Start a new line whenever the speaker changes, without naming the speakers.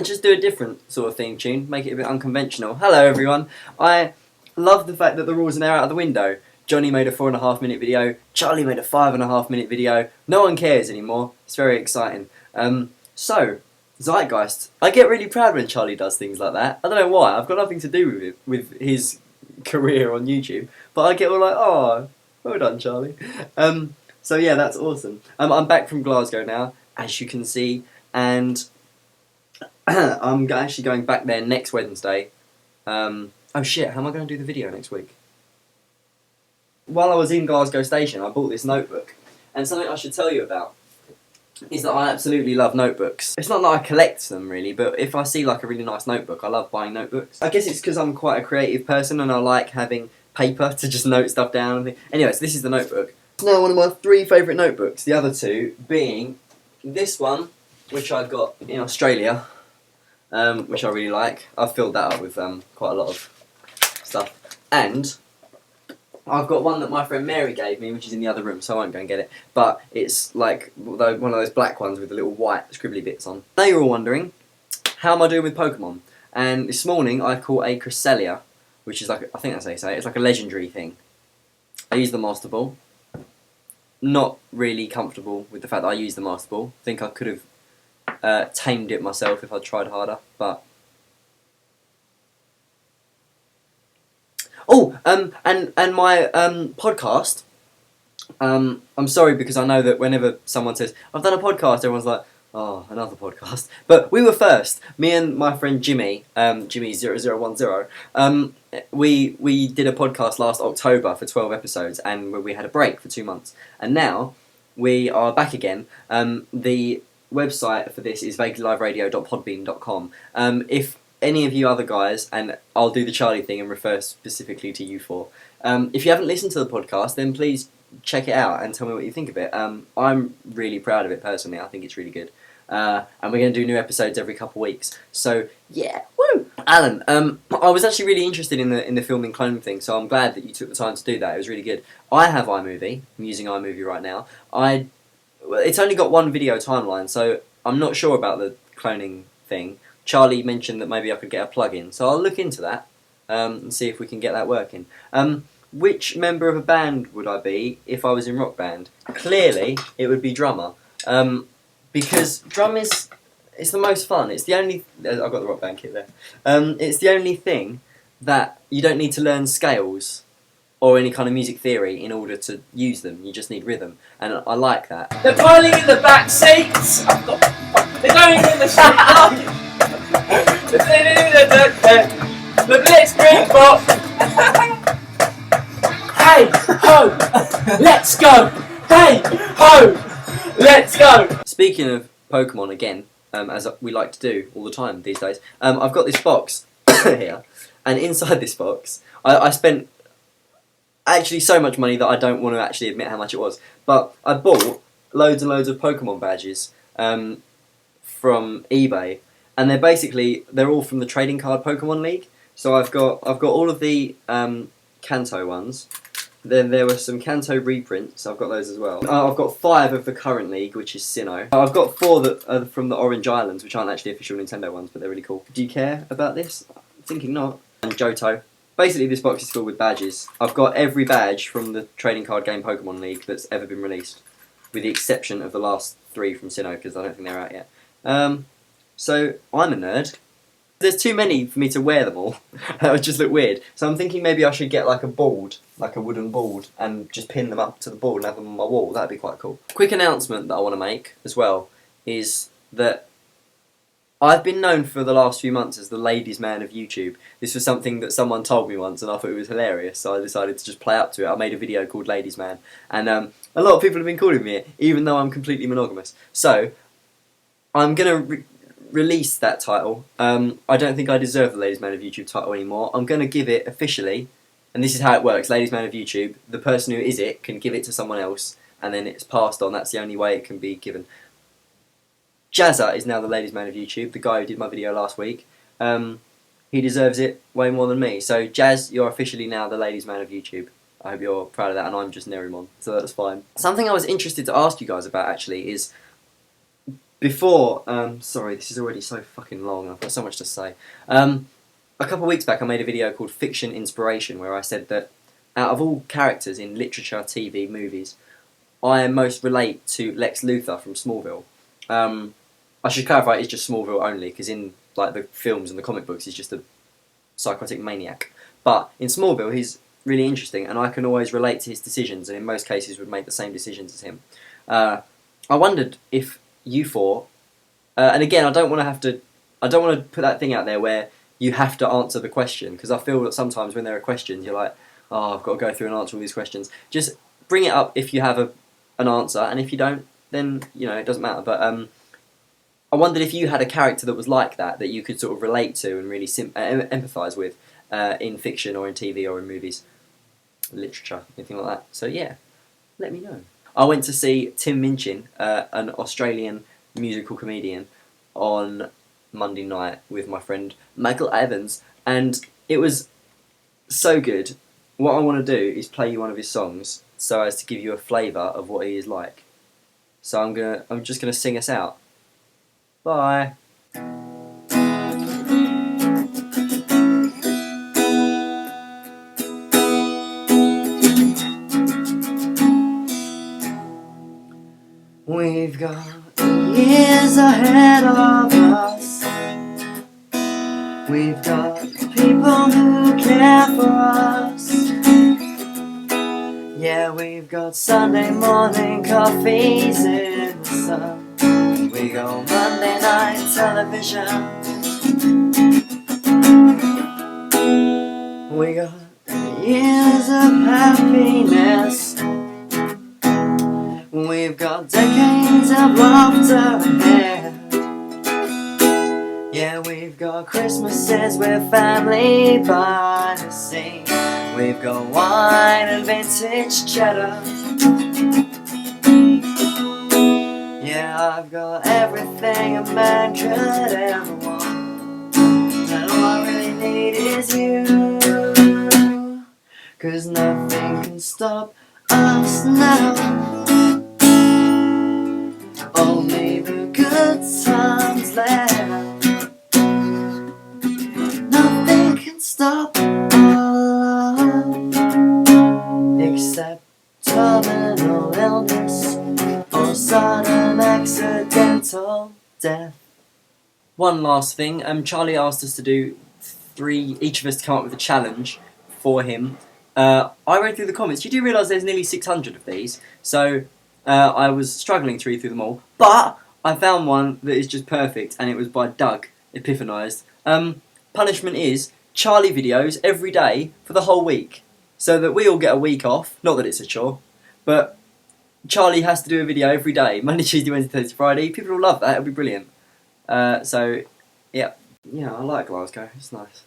just do a different sort of theme tune, make it a bit unconventional. Hello everyone, I love the fact that the rules are now out of the window. Johnny made a 4.5-minute video, Charlie made a 5.5-minute video, no one cares anymore, it's very exciting. So, Zeitgeist. I get really proud when Charlie does things like that. I don't know why, I've got nothing to do with it, with his career on YouTube, but I get all like, oh, well done Charlie. So yeah, that's awesome. I'm back from Glasgow now, as you can see, and I'm actually going back there next Wednesday. Oh shit, how am I going to do the video next week? While I was in Glasgow Station, I bought this notebook, and something I should tell you about is that I absolutely love notebooks. It's not that I collect them really, but if I see like a really nice notebook, I love buying notebooks. I guess it's because I'm quite a creative person and I like having paper to just note stuff down. Anyways, this is the notebook. It's now one of my 3 favourite notebooks, the other 2 being this one, which I got in Australia, which I really like. I've filled that up with quite a lot of stuff. And I've got one that my friend Mary gave me, which is in the other room, so I won't go and get it. But it's like one of those black ones with the little white scribbly bits on. Now you're all wondering, how am I doing with Pokemon? And this morning I caught a Cresselia, which is like, I think that's how you say it, it's like a legendary thing. I used the Master Ball. Not really comfortable with the fact that I used the Master Ball. I think I could have tamed it myself if I'd tried harder, but... Oh, and my podcast, I'm sorry because I know that whenever someone says, I've done a podcast, everyone's like, oh, another podcast. But we were first. Me and my friend Jimmy, Jimmy0010, we did a podcast last October for 12 episodes, and we had a break for 2 months. And now we are back again. The website for this is vaguelyliveradio.podbean.com. If any of you other guys, and I'll do the Charlie thing and refer specifically to you 4, if you haven't listened to the podcast, then please check it out and tell me what you think of it. I'm really proud of it personally. I think it's really good. And we're going to do new episodes every couple of weeks. So, yeah, woo! Alan, I was actually really interested in the filming clone thing, so I'm glad that you took the time to do that. It was really good. I have iMovie. I'm using iMovie right now. It's only got 1 video timeline, so I'm not sure about the cloning thing. Charlie mentioned that maybe I could get a plug-in, so I'll look into that and see if we can get that working. Which member of a band would I be if I was in Rock Band? Clearly, it would be drummer. Because drum it's the most fun. It's the only... I've got the Rock Band kit there. It's the only thing that you don't need to learn scales or any kind of music theory in order to use them. You just need rhythm, and I like that.
They're piling in the back seats. They're going in the shit. The blitzkrieg bot. Hey ho, let's go. Hey ho, let's go.
Speaking of Pokemon again, as we like to do all the time these days, I've got this box here, and inside this box, I spent actually so much money that I don't want to actually admit how much it was. But I bought loads and loads of Pokemon badges from eBay. And they're all from the Trading Card Pokemon League. So I've got all of the Kanto ones. Then there were some Kanto reprints. I've got those as well. I've got 5 of the current league, which is Sinnoh. I've got 4 that are from the Orange Islands, which aren't actually official Nintendo ones, but they're really cool. Do you care about this? I'm thinking not. And Johto. Basically, this box is filled with badges. I've got every badge from the Trading Card Game Pokemon League that's ever been released, with the exception of the last 3 from Sinnoh, because I don't think they're out yet. So, I'm a nerd. There's too many for me to wear them all. That would just look weird. So I'm thinking maybe I should get like a board, like a wooden board, and just pin them up to the board and have them on my wall. That'd be quite cool. Quick announcement that I want to make as well is that I've been known for the last few months as the ladies' man of YouTube. This was something that someone told me once and I thought it was hilarious, so I decided to just play up to it. I made a video called Ladies' Man, and a lot of people have been calling me it, even though I'm completely monogamous. So, I'm going to release that title. I don't think I deserve the Ladies Man of YouTube title anymore. I'm going to give it officially, and this is how it works, Ladies Man of YouTube, the person who is it can give it to someone else, and then it's passed on. That's the only way it can be given. Jazza is now the Ladies Man of YouTube, the guy who did my video last week. He deserves it way more than me. So Jazz, you're officially now the Ladies Man of YouTube. I hope you're proud of that, and I'm just Nerimon, so that's fine. Something I was interested to ask you guys about actually is, before, sorry, this is already so fucking long. I've got so much to say. A couple of weeks back, I made a video called Fiction Inspiration, where I said that out of all characters in literature, TV, movies, I most relate to Lex Luthor from Smallville. I should clarify, it's just Smallville only, because in like the films and the comic books, he's just a psychotic maniac. But in Smallville, he's really interesting, and I can always relate to his decisions, and in most cases would make the same decisions as him. I wondered if you four, and again, I don't want to put that thing out there where you have to answer the question, because I feel that sometimes when there are questions, you're like, oh, I've got to go through and answer all these questions. Just bring it up if you have an answer, and if you don't, then, you know, it doesn't matter. But I wondered if you had a character that was like that you could sort of relate to and really empathise with in fiction or in TV or in movies, literature, anything like that. So yeah, let me know. I went to see Tim Minchin, an Australian musical comedian, on Monday night with my friend Michael Evans, and it was so good. What I want to do is play you one of his songs so as to give you a flavour of what he is like. So I'm just gonna sing us out. Bye. We've got years ahead of us. We've got people who care for us. Yeah, we've got Sunday morning coffees in the sun. We got Monday night television. We got years of happiness. We've got decades of laughter ahead. Yeah, we've got Christmases with family by the sea. We've got wine and vintage cheddar. Yeah, I've got everything a man could ever want, and all I really need is you. 'Cause nothing can stop us now. Only the good times left. Nothing can stop our love except terminal illness or sudden accidental death. One last thing, Charlie asked us to do each of us to come up with a challenge for him. I read through the comments. You do realise there's nearly 600 of these, so I was struggling to read through them all, but I found one that is just perfect, and it was by Doug, epiphanised. Punishment is Charlie videos every day for the whole week, so that we all get a week off. Not that it's a chore, but Charlie has to do a video every day, Monday, Tuesday, Wednesday, Thursday, Friday. People will love that, it'll be brilliant. So, yeah, I like Glasgow, it's nice.